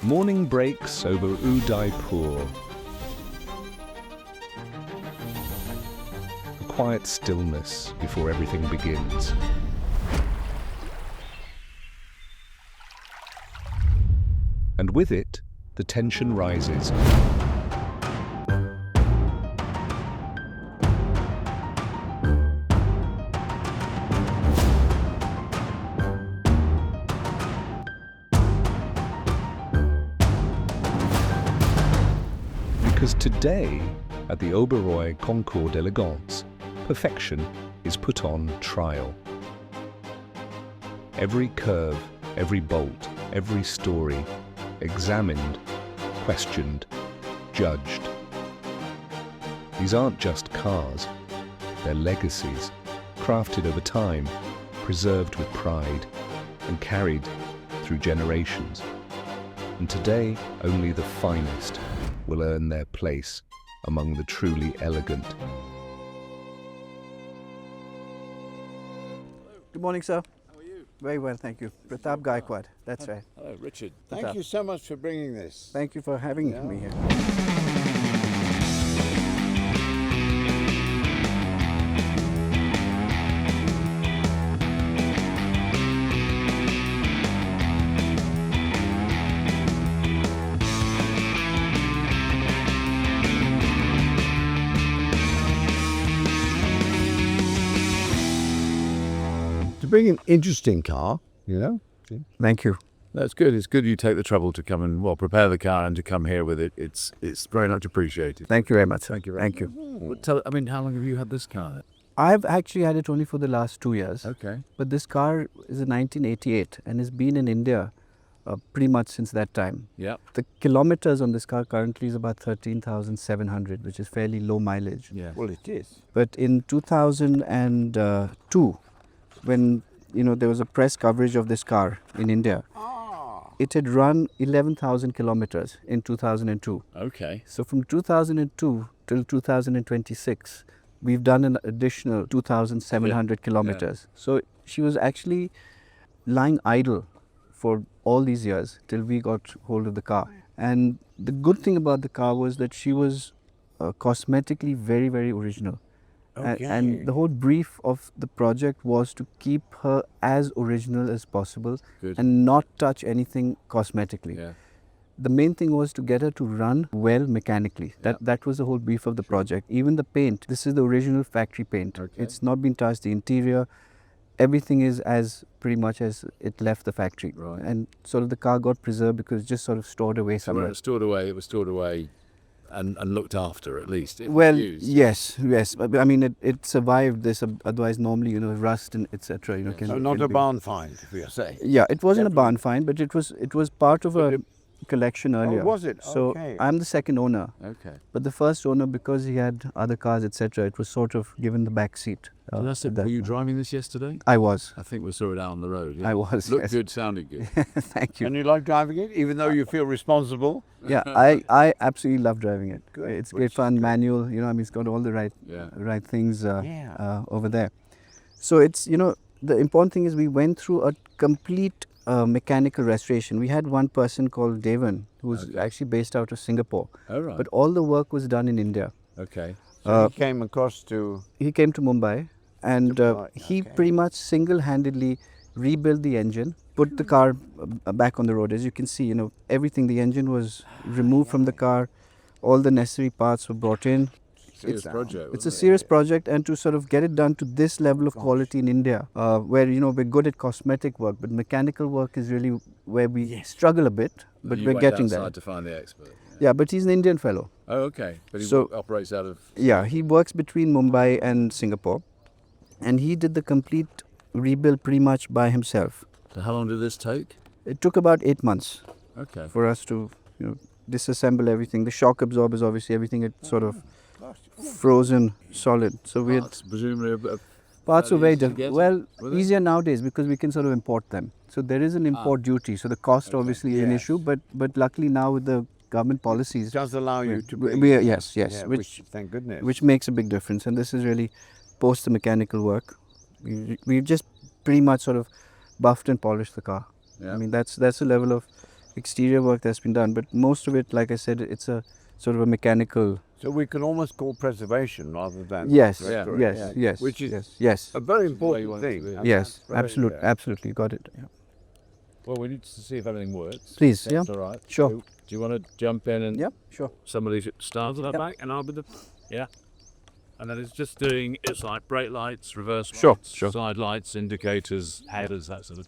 Morning breaks over Udaipur. A quiet stillness before everything begins. And with it, the tension rises. Because today, at the Oberoi Concours d'Elegance, perfection is put on trial. Every curve, every bolt, every story, examined, questioned, judged. These aren't just cars, they're legacies, crafted over time, preserved with pride, and carried through generations. And today, only the finest will earn their place among the truly elegant. Good morning, sir. How are you? Very well, thank you. Pratap Gaikwad, that's right. Hello, Richard. Pratap. Thank you so much for bringing this. Thank you for having Yeah. me here. To bring an interesting car, you know. Thank you. That's good. It's good you take the trouble to come and prepare the car and to come here with it. It's very much appreciated. Thank you very much, sir. Thank you very Thank you. How long have you had this car? I've actually had it only for the last 2 years. Okay. But this car is a 1988 and has been in India pretty much since that time. Yep. The kilometers on this car currently is about 13,700, which is fairly low mileage. Yeah. Well, it is. But in 2002, when there was a press coverage of this car in India, it had run 11,000 kilometers in 2002. Okay. So from 2002 till 2026, we've done an additional 2,700 kilometers. So she was actually lying idle for all these years till we got hold of the car. And the good thing about the car was that she was cosmetically very, very original. And the whole brief of the project was to keep her as original as possible. Good. And not touch anything cosmetically. Yeah. The main thing was to get her to run well mechanically. That was the whole brief of the project. Even the paint, this is the original factory paint. Okay. It's not been touched. The interior, everything is as pretty much as it left the factory. Right. And sort of the car got preserved because it's just sort of stored away So when somewhere. it was stored away and looked after at least. It Well, was used. yes. But I mean, it survived this. Otherwise, normally, rust and etc. Yeah. Can, So can not a be- barn find, if you say. Yeah, it wasn't a Definitely. barn find, but it was part of a collection earlier. was it? So Okay. I'm the second owner. Okay. But the first owner, because he had other cars, etc., it was sort of given the back seat. So that's it. that- Were you driving this yesterday? I was. I think we saw it out on the road. Yeah. I was, Looked yes. good, sounded good. Thank you. And you like driving it, even though you feel responsible? Yeah, I absolutely love driving it. Good. It's Which great is fun, good. manual. I mean, it's got all the right Yeah. things Yeah. over there. So it's the important thing is we went through a complete mechanical restoration. We had one person called Devan who was Okay. actually based out of Singapore, All right. but all the work was done in India. Okay. So you came across to... He came to Mumbai and Mumbai, he okay. pretty much single-handedly rebuilt the engine, put the car back on the road. As you can see, everything, the engine was removed from the car, all the necessary parts were brought in. Serious project. It's a wasn't it? serious project, and to sort of get it done to this level of quality in India, where we're good at cosmetic work, but mechanical work is really where we struggle a bit, but You we're went getting outside there. to find the expert. Yeah, but he's an Indian fellow. Oh, okay. But he So- operates out of. Yeah, he works between Mumbai and Singapore, and he did the complete rebuild pretty much by himself. So how long did this take? It took about 8 months Okay. for us to disassemble everything. The shock absorbers, obviously, everything had sort of frozen solid. So we had Parts, presumably a parts were fairly very easy to get, well were they? easier nowadays because we can sort of import them. So there is an import duty. So the cost obviously is an Yes. issue, but luckily now with the government policies, It does allow you to we- bring... we are- yes, Yeah, which thank goodness. makes a big difference. And this is really post the mechanical work. We've just pretty much sort of buffed and polished the car. Yeah. I mean, that's the level of exterior work that's been done. But most of it, like I said, it's a sort of a mechanical. So we can almost call preservation rather than Yes, restoration. yes, yes. Which is yes, a very you important want it to thing. be. And yes, that's very, absolutely, absolutely, got it. Yeah. Well, we need to see if everything works. Please, That's yeah. all right. Sure. Do you want to jump in and Yep, sure. somebody should start at the back and I'll be the and then it's just doing it's like brake lights, reverse Sure, lights, sure. side lights, indicators, headers, that sort of.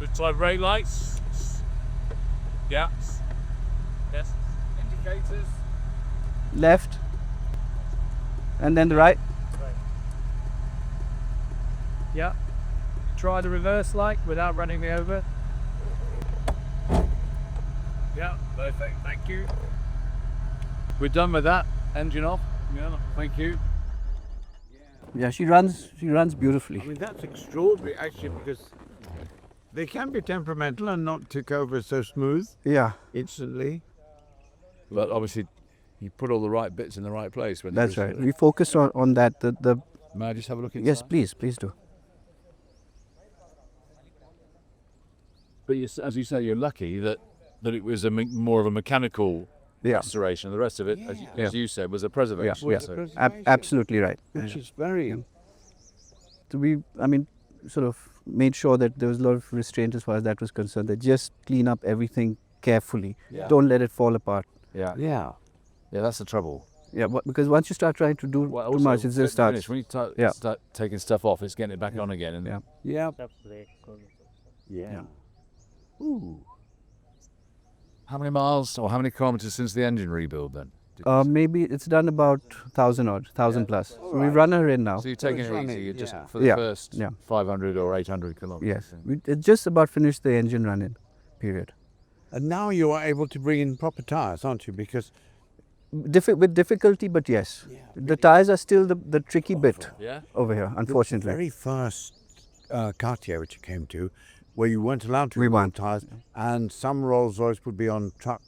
It's like brake lights. Yeah. Yes. Indicators. Left, and then the right. Yeah. Try the reverse light without running me over. Yeah, perfect. Thank you. We're done with that. Engine off. Yeah, thank you. Yeah, she runs beautifully. I mean, that's extraordinary, actually, because they can be temperamental and not tick over so smooth Yeah, instantly. But obviously, you put all the right bits in the right place. When that's right. We focused on that. The May I just have a look inside? yes, please do. But as you say, you're lucky that it was more of a mechanical Yeah, restoration. The rest of it, as you said, was a preservation. yeah. So- Absolutely right. Which is very... So we, I mean, sort of made sure that there was a lot of restraint as far as that was concerned. That just clean up everything carefully. Yeah. Don't let it fall apart. Yeah, Yeah. yeah, that's the trouble. Yeah, because once you start trying to do Well, too also, much, it just starts. When you Yeah. start taking stuff off, it's getting it back on again. And Yeah. Yeah. Yeah. Yeah. Ooh. How many miles or how many kilometers since the engine rebuild then? Did you say? Maybe it's done about 1,000 plus. So we've run her in now. So you're taking it's it running, easy. You're just yeah. for the Yeah, first yeah. 500 or 800 kilometers. Yes, we just about finished the engine run in period. And now you are able to bring in proper tyres, aren't you? Because With difficulty, but yes. The tires are still the tricky bit Yeah. over here, the unfortunately. very first Cartier which you came to, where you weren't allowed to We remove weren't. tyres, and some Rolls Royce would be on truck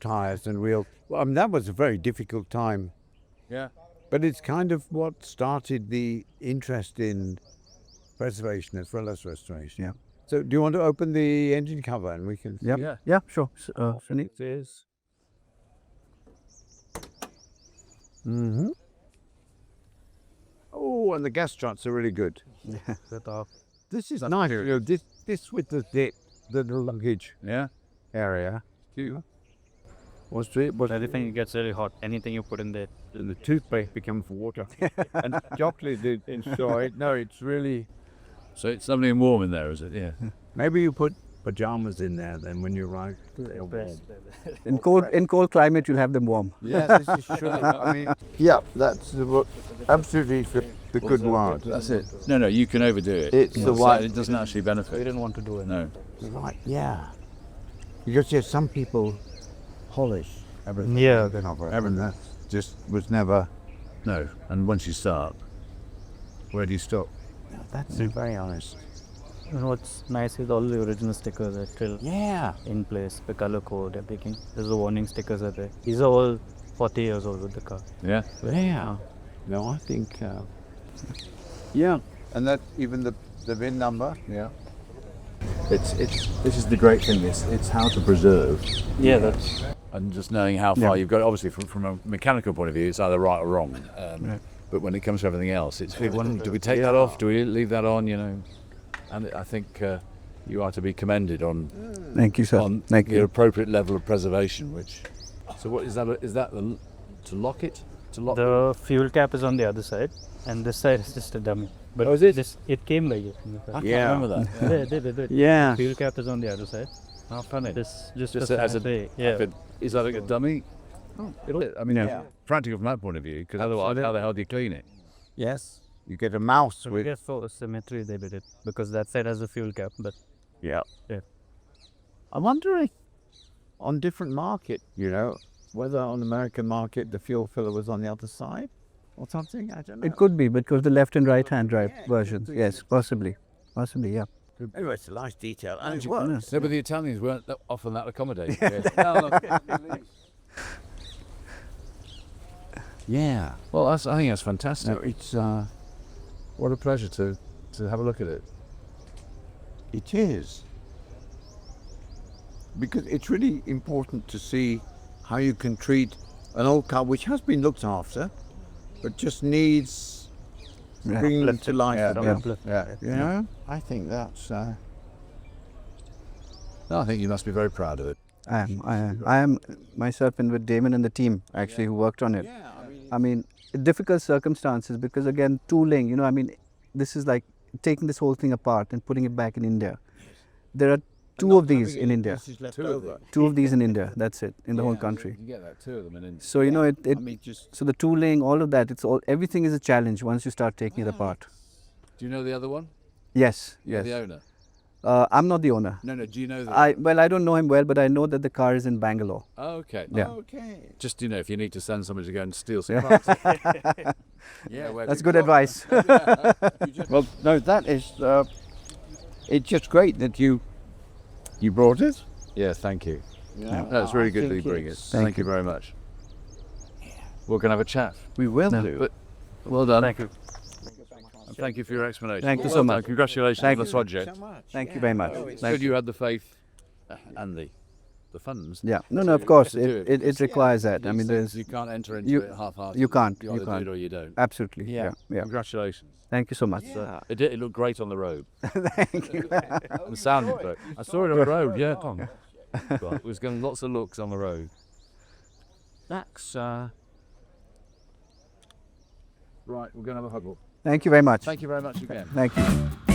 tyres and wheels. Well, I mean, that was a very difficult time. Yeah. But it's kind of what started the interest in preservation as well as restoration. Yeah. So do you want to open the engine cover and we can... Yep. Yeah. Yeah, sure. Sunny? It is. Mm-hmm. Oh, and the gas struts are really good. This is nice. You know, this with the dip, the luggage Yeah. area. But everything gets really hot. Anything you put in there. And the toothpaste becomes water. And chocolate inside. No, it's really... So it's something warm in there, is it? Yeah. Maybe you put pajamas in there then when you arrive. They're warm. In cold climate, you'll have them warm. Yeah, this is true. I mean, yeah, that's absolutely the good word. That's it. No, you can overdo it. It's the So one. It doesn't actually We benefit. didn't want to do it. No. Right, yeah. Because yes, some people polish everything. Yeah, Everything that just was never... No. And once you start, where do you stop? That's very honest. You know what's nice is all the original stickers are still Yeah. in place. The color code, everything. There's the warning stickers are there. These are all 40 years old with the car. Yeah. Yeah. No, I think... yeah. And that even the VIN number. Yeah. This is the great thing. It's how to preserve. Yeah, that's And just knowing how far Yeah. you've got, obviously from a mechanical point of view, it's either right or wrong. But when it comes to everything else, it's do we take that off? Do we leave that on? You know, and I think you are to be commended on Thank you, sir. Thank the you. appropriate level of preservation. Which, so what is that? Is that to lock it? To lock the fuel cap is on the other side, and this side is just a dummy. But Oh, is it? It came like it. I can't Yeah. remember that. Yeah, it did. Yeah. Fuel cap is on the other side. How funny. This just Just a as a fancy- yeah. Is that like a dummy? I mean, Yeah. practical from that point of view, because otherwise, how the hell do you clean it? Yes. You get a mouse So with... I guess for symmetry they did it because that side has a fuel cap, but Yeah. Yeah. I'm wondering on different market, you know, whether on American market the fuel filler was on the other side or something. I don't know. It could be because the left and right hand drive versions. Yes, possibly. Yeah. Anyway, it's a nice detail, and it Yeah. works. No, but the Italians weren't often that accommodating. No, look. Yeah. Well, I think that's fantastic. No, it's What a pleasure to have a look at it. it is, because it's really important to see how you can treat an old car which has been looked after, but just needs Yeah. bringing to life. Yeah, a bit. uplift. You know, I think that's. No, I think you must be very proud of it. I am myself, and with Damon and the team actually who worked on it. Yeah, I mean, difficult circumstances because again, tooling. You know, I mean, this is like taking this whole thing apart and putting it back in India. There are two of these in India. Left Two of over. them. Two of these in India. That's it in the whole You country. can get that, two of them in India. So you know, it I mean, just so the tooling, all of that. It's all everything is a challenge once you start taking it apart. Do you know the other one? Yes, You're yes. the owner? I'm not the owner. No, do you know the I don't know him well, but I know that the car is in Bangalore. Oh, okay. Yeah. okay. Just, if you need to send somebody to go and steal some parts. Yeah, where That's have good you got advice. Well, no, that is. It's just great that you brought it. Yeah, thank you. Yeah. No, it's really I good that you think bring it. it's- Thank you very much. We're going to have a chat. We will No. do. But well done. Thank you. And thank you for your explanation. Thank you Well so done. much. Congratulations Thank on the you. project. Thank you very much. It's Thank good you had the faith and the funds. Yeah. No, of course, to do it, it requires that. I mean, These there's things, you can't enter into you- it half-hearted. you can't, You you either can't. do it or you don't. absolutely. Yeah. Yeah. Congratulations. Thank you so much. It looked great on the road. Thank you. The sound was great. I saw it on the road, yeah. It was getting lots of looks on the road. That's. Right, we're going to have a huggle. Thank you very much. Thank you very much again. Thank you.